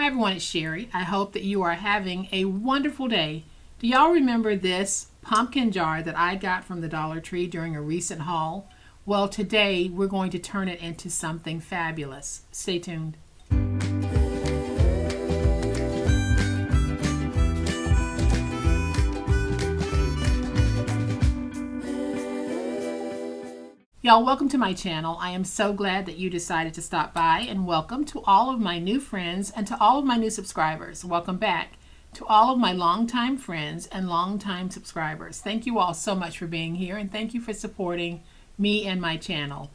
Hi everyone, it's Sherry. I hope that you are having a wonderful day. Do y'all remember this pumpkin jar that I got from the Dollar Tree during a recent haul? Well, today we're going to turn it into something fabulous. Stay tuned. Y'all, welcome to my channel. I am so glad that you decided to stop by, and welcome to all of my new friends and to all of my new subscribers. Welcome back to all of my longtime friends and longtime subscribers. Thank you all so much for being here, and thank you for supporting me and my channel.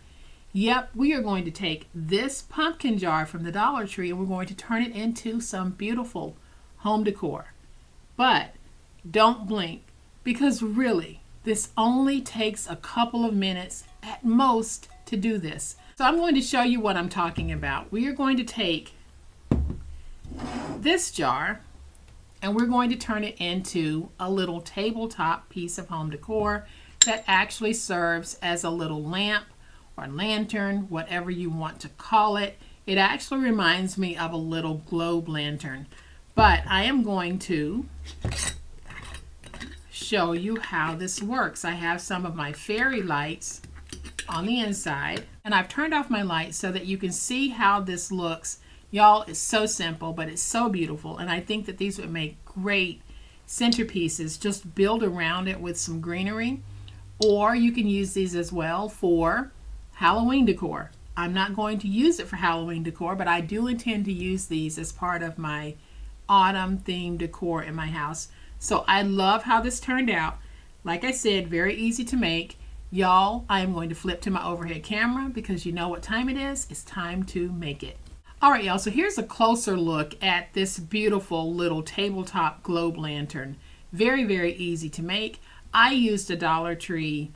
Yep, we are going to take this pumpkin jar from the Dollar Tree and we're going to turn it into some beautiful home decor. But don't blink, because really, this only takes a couple of minutes at most to do this. So I'm going to show you what I'm talking about. We are going to take this jar and we're going to turn it into a little tabletop piece of home decor that actually serves as a little lamp or lantern, whatever you want to call it. It actually reminds me of a little globe lantern. But I am going to show you how this works. I have some of my fairy lights on the inside, and I've turned off my lights so that you can see how this looks. Y'all, it's so simple, but it's so beautiful, and I think that these would make great centerpieces. Just build around it with some greenery, or you can use these as well for Halloween decor. I'm not going to use it for Halloween decor, but I do intend to use these as part of my autumn themed decor in my house. So I love how this turned out. Like I said, very easy to make. Y'all, I am going to flip to my overhead camera because you know what time it is. It's time to make it. All right, y'all, so here's a closer look at this beautiful little tabletop globe lantern. Very, very easy to make. I used a Dollar Tree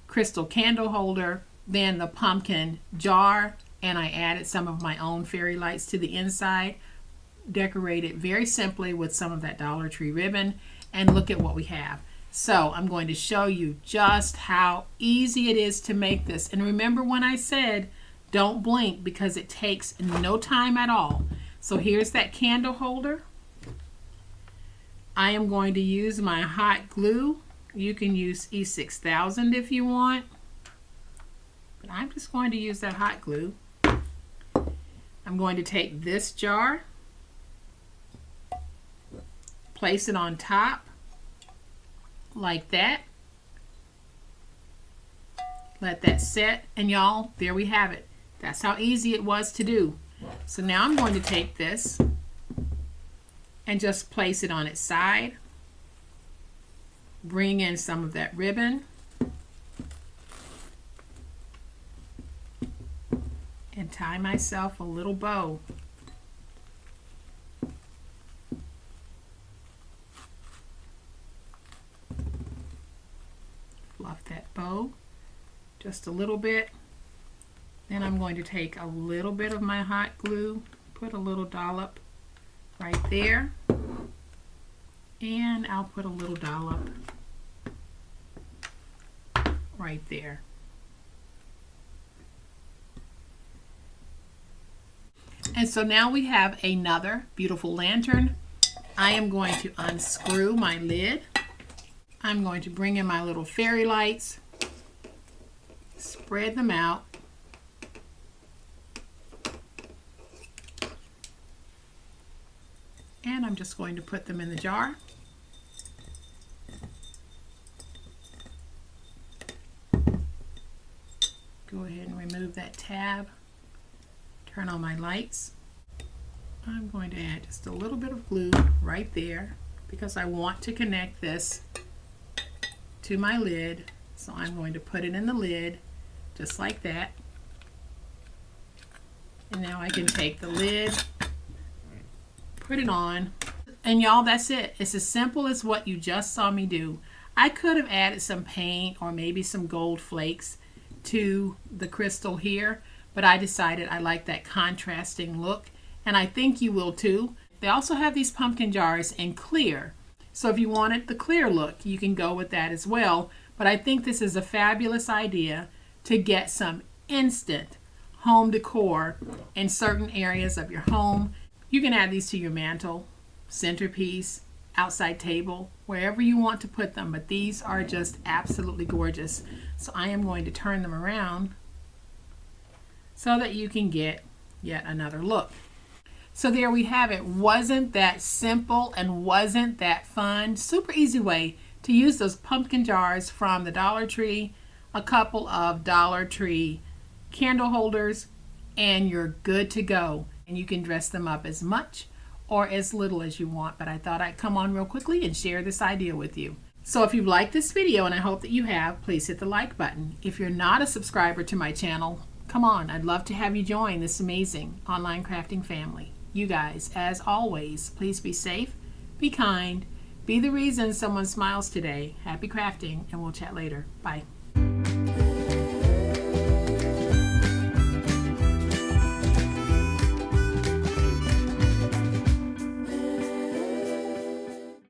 crystal candle holder, then the pumpkin jar, and I added some of my own fairy lights to the inside. Decorated very simply with some of that Dollar Tree ribbon, and look at what we have. So I'm going to show you just how easy it is to make this. And remember when I said don't blink, because it takes no time at all. So here's that candle holder. I am going to use my hot glue. You can use E6000 if you want, but I'm just going to use that hot glue. I'm going to take this jar, place it on top like that. Let that set, and y'all, there we have it. That's how easy it was to do. So now I'm going to take this and just place it on its side. Bring in some of that ribbon and tie myself a little bow. Fluff that bow just a little bit. Then I'm going to take a little bit of my hot glue, put a little dollop right there, and I'll put a little dollop right there. And so now we have another beautiful lantern. I am going to unscrew my lid. I'm going to bring in my little fairy lights, spread them out, and I'm just going to put them in the jar. Go ahead and remove that tab. Turn on my lights. I'm going to add just a little bit of glue right there because I want to connect this to my lid. So I'm going to put it in the lid just like that. And now I can take the lid, put it on, and y'all, that's it. It's as simple as what you just saw me do. I could have added some paint or maybe some gold flakes to the crystal here, but I decided I like that contrasting look, and I think you will too. They also have these pumpkin jars in clear, so if you wanted the clear look, you can go with that as well. But I think this is a fabulous idea to get some instant home decor in certain areas of your home. You can add these to your mantle, centerpiece, outside table, wherever you want to put them, but these are just absolutely gorgeous. So I am going to turn them around so that you can get yet another look. So there we have it. Wasn't that simple and wasn't that fun? Super easy way to use those pumpkin jars from the Dollar Tree, a couple of Dollar Tree candle holders, and you're good to go. And you can dress them up as much or as little as you want, but I thought I'd come on real quickly and share this idea with you. So if you've liked this video, and I hope that you have, please hit the like button. If you're not a subscriber to my channel, come on, I'd love to have you join this amazing online crafting family. You guys, as always, please be safe, be kind, be the reason someone smiles today. Happy crafting, and we'll chat later. Bye.